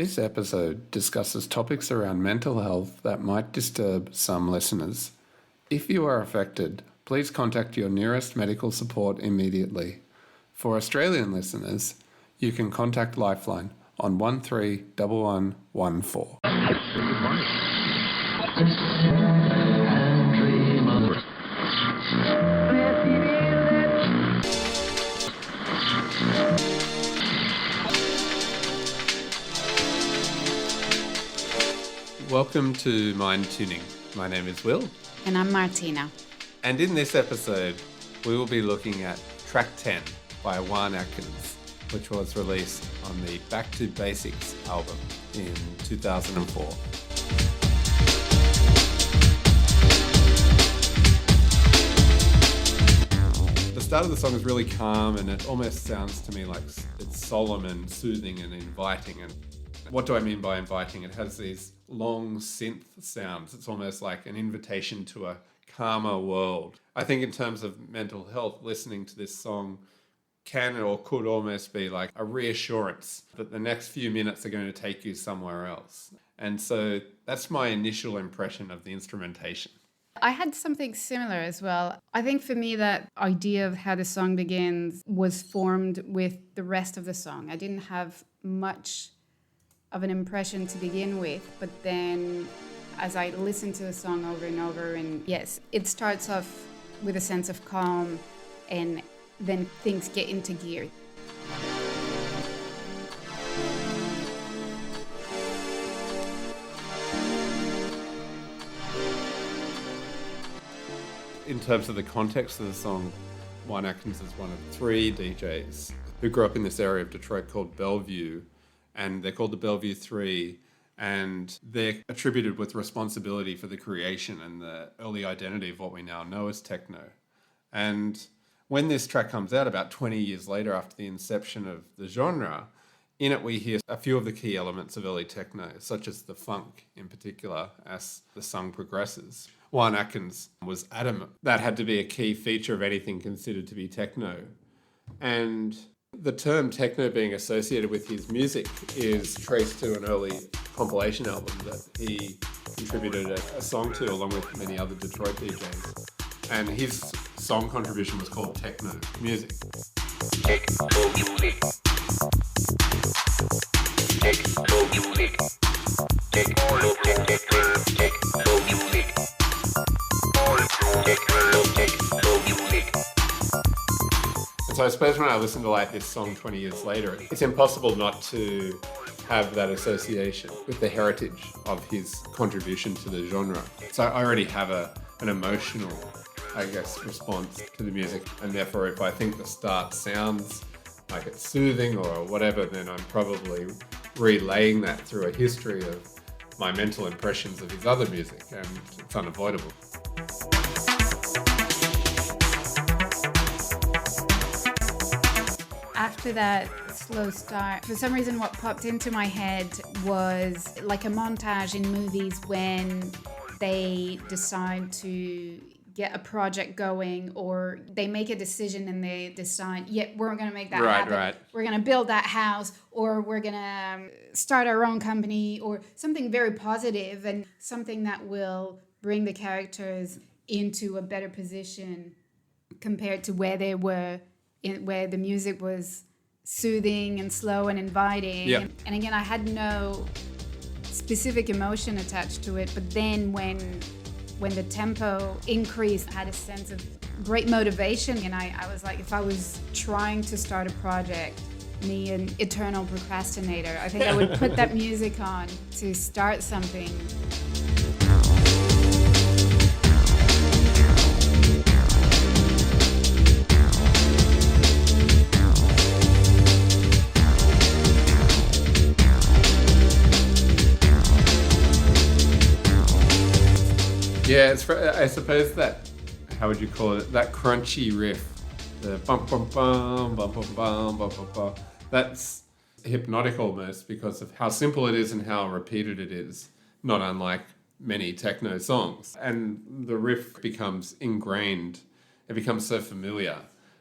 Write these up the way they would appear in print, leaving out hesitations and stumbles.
This episode discusses topics around mental health that might disturb some listeners. If you are affected, please contact your nearest medical support immediately. For Australian listeners, you can contact Lifeline on 131114. Welcome to Mind Tuning. My name is Will. And I'm Martina. And in this episode, we will be looking at track 10 by Juan Atkins, which was released on the Back to Basics album in 2004. The start of the song is really calm and it almost sounds to me like it's solemn and soothing and inviting. And what do I mean by inviting? It has these long synth sounds. It's almost like an invitation to a calmer world. I think in terms of mental health, listening to this song can or could almost be like a reassurance that the next few minutes are going to take you somewhere else. And so that's my initial impression of the instrumentation. I had something similar as well. I think for me that idea of how the song begins was formed with the rest of the song. I didn't have much of an impression to begin with, but then as I listened to the song over and over, and yes, it starts off with a sense of calm and then things get into gear. In terms of the context of the song, Juan Atkins is one of three DJs who grew up in this area of Detroit called Bellevue, and they're called the Bellevue Three, and they're attributed with responsibility for the creation and the early identity of what we now know as techno. And when this track comes out about 20 years later after the inception of the genre, in it we hear a few of the key elements of early techno, such as the funk in particular, as the song progresses. Juan Atkins was adamant that had to be a key feature of anything considered to be techno. And the term techno being associated with his music is traced to an early compilation album that he contributed a song to along with many other Detroit DJs. And his song contribution was called Techno Music. Techno music. Techno music. Techno music. Techno music. And so I suppose when I listen to like this song 20 years later, it's impossible not to have that association with the heritage of his contribution to the genre. So I already have an emotional, I guess, response to the music. And therefore, if I think the start sounds like it's soothing or whatever, then I'm probably relaying that through a history of my mental impressions of his other music, and it's unavoidable. After that slow start, for some reason what popped into my head was like a montage in movies when they decide to get a project going or they make a decision and they decide, we're going to make that happen. Right. We're going to build that house, or we're going to start our own company, or something very positive and something that will bring the characters into a better position compared to where they were, where the music was soothing and slow and inviting. Yeah. And again, I had no specific emotion attached to it, but then when the tempo increased, I had a sense of great motivation, and I was like, if I was trying to start a project, me, an eternal procrastinator, I think I would put that music on to start something. Yeah, I suppose that, how would you call it, that crunchy riff, the bum bum bum, bum bum bum, bum bum bum, that's hypnotic almost because of how simple it is and how repeated it is, not unlike many techno songs. And the riff becomes ingrained, it becomes so familiar.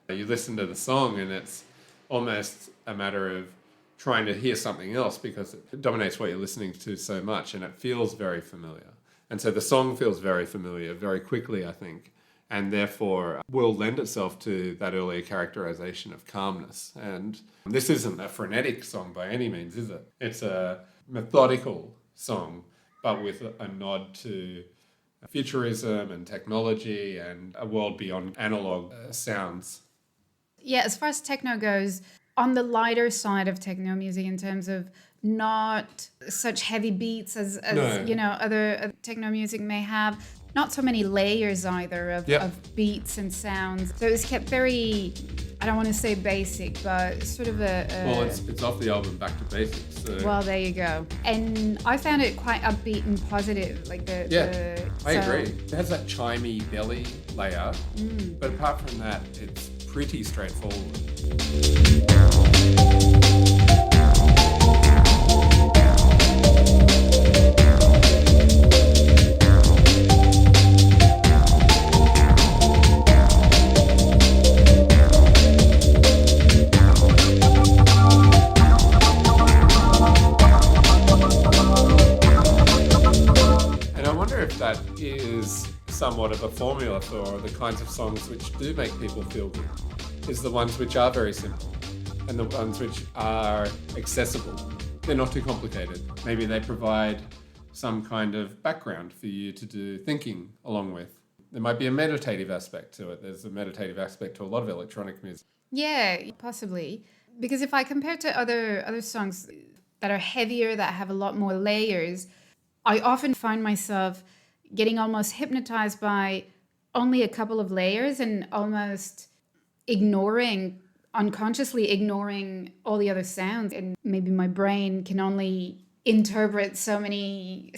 You listen to the song and it's almost a matter of trying to hear something else because it dominates what you're listening to so much, and it feels very familiar. And so the song feels very familiar very quickly, I think, and therefore will lend itself to that earlier characterization of calmness. And this isn't a frenetic song by any means, is it? It's a methodical song, but with a nod to futurism and technology and a world beyond analog sounds. Yeah, as far as techno goes, on the lighter side of techno music in terms of not such heavy beats as No. you know, other techno music may have. Not so many layers either of beats and sounds. So it's kept very, I don't want to say basic, but sort of a Well, it's off the album Back to Basics. So. well, there you go. And I found it quite upbeat and positive. Like I agree. It has that chimey belly layer, but apart from that, it's pretty straightforward. That is somewhat of a formula for the kinds of songs which do make people feel good, is the ones which are very simple and the ones which are accessible. They're not too complicated. Maybe they provide some kind of background for you to do thinking along with. There might be a meditative aspect to it. There's a meditative aspect to a lot of electronic music. Yeah, possibly. Because if I compare to other songs that are heavier, that have a lot more layers, I often find myself getting almost hypnotized by only a couple of layers and almost unconsciously ignoring all the other sounds. And maybe my brain can only interpret so many,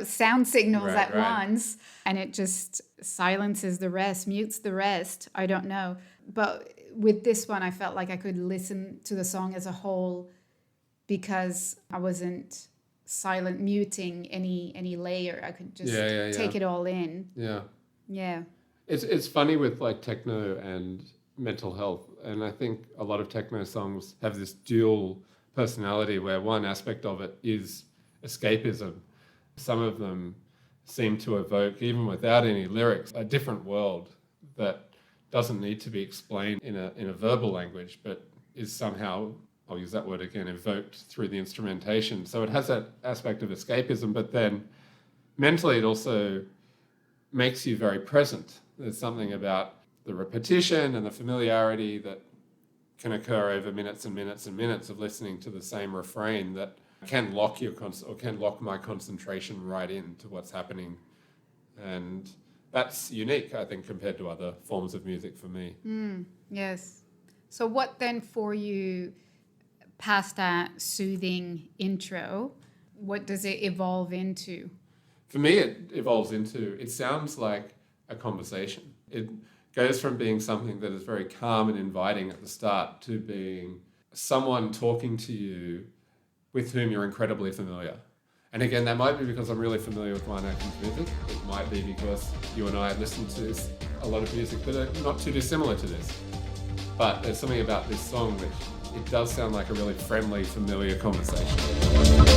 sound signals at once. And it just silences the rest, mutes the rest. I don't know. But with this one, I felt like I could listen to the song as a whole because I wasn't silent muting any layer. I could just take it all in. Yeah. It's funny with like techno and mental health, and I think a lot of techno songs have this dual personality where one aspect of it is escapism. Some of them seem to evoke, even without any lyrics, a different world that doesn't need to be explained in a verbal language, but is somehow, I'll use that word again, evoked through the instrumentation. So it has that aspect of escapism, but then mentally it also makes you very present. There's something about the repetition and the familiarity that can occur over minutes and minutes and minutes of listening to the same refrain that can lock my concentration right into what's happening. And that's unique, I think, compared to other forms of music for me. Yes. So what then for you, past that soothing intro, what does it evolve into? For me, it sounds like a conversation. It goes from being something that is very calm and inviting at the start to being someone talking to you with whom you're incredibly familiar. And again, that might be because I'm really familiar with Juan Atkins' music. It might be because you and I have listened to a lot of music that are not too dissimilar to this. But there's something about this song which it does sound like a really friendly, familiar conversation.